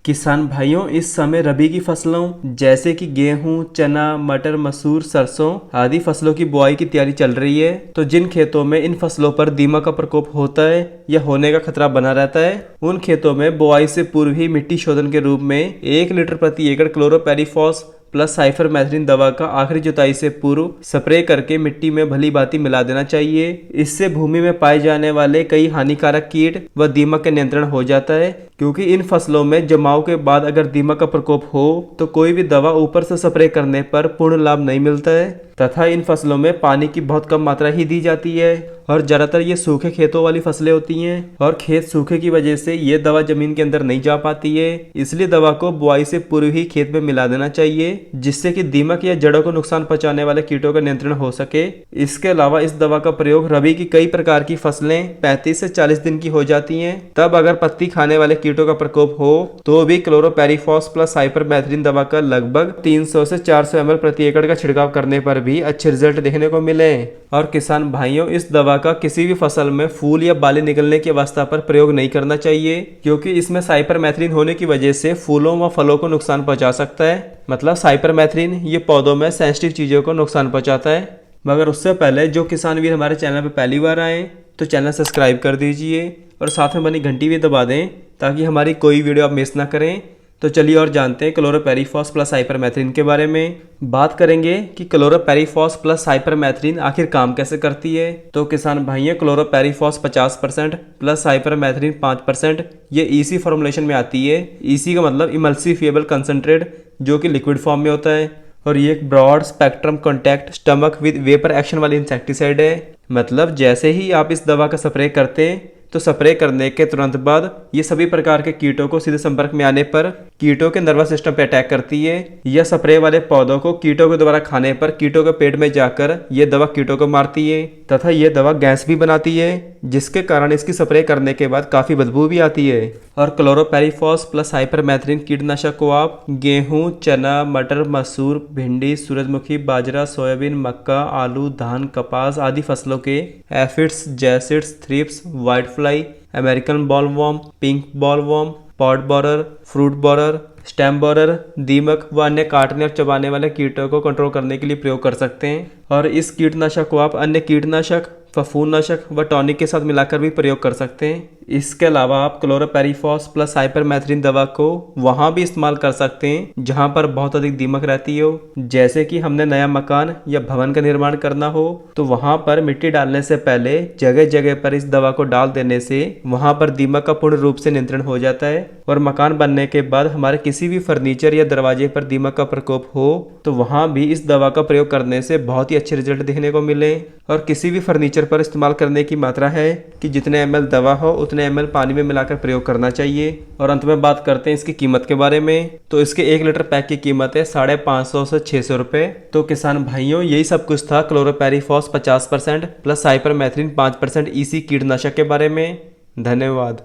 किसान भाइयों, इस समय रबी की फसलों जैसे कि गेहूं, चना, मटर, मसूर, सरसों आदि फसलों की बुआई की तैयारी चल रही है। तो जिन खेतों में इन फसलों पर दीमक का प्रकोप होता है या होने का खतरा बना रहता है, उन खेतों में बुआई से पूर्व ही मिट्टी शोधन के रूप में 1 लीटर प्रति एकड़ क्लोरोपेरीफॉस प्लस साइफरमेथ्रिन दवा का आखिरी जुताई से पूर्व स्प्रे करके मिट्टी में भली भांति मिला देना चाहिए। इससे भूमि में पाए जाने वाले कई हानिकारक कीट व दीमक का नियंत्रण हो जाता है, क्योंकि इन फसलों में जमाव के बाद अगर दीमक का प्रकोप हो तो कोई भी दवा ऊपर से स्प्रे करने पर पूर्ण लाभ नहीं मिलता है तथा इन फसलों में पानी की बहुत कम मात्रा ही दी जाती है और ज्यादातर ये सूखे खेतों वाली फसलें होती हैं और खेत सूखे की वजह से ये दवा जमीन के अंदर नहीं जा पाती है। इसलिए दवा को बुआई से पूर्व ही खेत में मिला देना चाहिए, जिससे कि दीमक या जड़ों को नुकसान पहुंचाने वाले कीटों का नियंत्रण हो सके। इसके अलावा इस दवा का प्रयोग रबी की कई प्रकार की फसलें 35 से 40 दिन की हो जाती हैं, तब अगर पत्ती खाने वाले कीटों का प्रकोप हो तो भी क्लोरोपेरीफॉस प्लस साइपरमेथ्रिन दवा का लगभग 300 से 400 ml प्रति एकड़ का छिड़काव करने पर भी अच्छे रिजल्ट देखने को मिले। और किसान भाइयों, इस दवा का किसी भी फसल में फूल या बाली निकलने की अवस्था पर प्रयोग नहीं करना चाहिए, क्योंकि इसमें साइपरमेथ्रिन होने की वजह से फूलों व फलों को नुकसान पहुंचा सकता है। मतलब साइपरमेथ्रिन ये पौधों में सेंसिटिव चीजों को नुकसान पहुंचाता है। मगर उससे पहले जो किसान वीर हमारे चैनल पर पहली बार आए तो चैनल सब्सक्राइब कर दीजिए और साथ में बनी घंटी भी दबा दें ताकि हमारी कोई वीडियो आप मिस ना करें। तो चलिए और जानते हैं क्लोरोपेरीफॉस प्लस साइपरमेथ्रिन के बारे में। बात करेंगे कि क्लोरोपेरीफॉस प्लस साइपरमेथ्रिन आखिर काम कैसे करती है। तो किसान भाइयों, क्लोरोपेरीफॉस 50% प्लस साइपरमेथ्रिन 5% ये ईसी फॉर्मुलेशन में आती है। ईसी का मतलब इमल्सिफिएबल कंसंट्रेट, जो कि लिक्विड फॉर्म में होता है और ये एक broad spectrum contact stomach with vapour action वाली इंसेक्टिसाइड है। मतलब जैसे ही आप इस दवा का स्प्रे करते हैं तो स्प्रे करने के तुरंत बाद ये सभी प्रकार के कीटों को सीधे संपर्क में आने पर कीटों के नर्वस सिस्टम पे अटैक करती है। यह स्प्रे वाले पौधों को कीटों के द्वारा खाने पर कीटों के पेट में जाकर यह दवा कीटों को मारती है तथा यह दवा गैस भी बनाती है, जिसके कारण इसकी स्प्रे करने के बाद काफी बदबू भी आती है। और क्लोरोपेरीफॉस प्लस साइपरमेथ्रिन कीटनाशक को आप गेहूं, चना, मटर, मसूर, भिंडी, सूरजमुखी, बाजरा, सोयाबीन, मक्का, आलू, धान, कपास आदि फसलों के aphids, jassids, thrips, white fly, American bollworm, pink bollworm, pot borer, fruit borer, stem borer, दीमक व अन्य काटने और चबाने वाले कीटों को कंट्रोल करने के लिए प्रयोग कर सकते हैं। और इस कीटनाशक को आप अन्य कीटनाशक, फफूंदनाशक व टॉनिक के साथ मिलाकर भी प्रयोग कर सकते हैं। इसके अलावा आप क्लोरोपेरीफॉस प्लस साइपरमेथ्रिन दवा को वहां भी इस्तेमाल कर सकते हैं जहां पर बहुत अधिक दीमक रहती हो। जैसे कि हमने नया मकान या भवन का निर्माण करना हो तो वहां पर मिट्टी डालने से पहले जगह जगह पर इस दवा को डाल देने से वहां पर दीमक का पूर्ण रूप से नियंत्रण हो जाता है। और मकान बनने के बाद हमारे किसी भी फर्नीचर या दरवाजे पर दीमक का प्रकोप हो तो वहां भी इस दवा का प्रयोग करने से बहुत ही अच्छे रिजल्ट देखने को मिले। और किसी भी फर्नीचर पर इस्तेमाल करने की मात्रा है कि जितने ml दवा हो उतने ml पानी में मिलाकर प्रयोग करना चाहिए। और अंत में बात करते हैं इसकी कीमत के बारे में। तो इसके 1 लीटर पैक की कीमत है 550 से 600 रुपए। तो किसान भाइयों, यही सब कुछ था क्लोरोपेरीफॉस 50% प्लस साइपरमेथ्रिन 5% ईसी कीटनाशक के बारे में। धन्यवाद।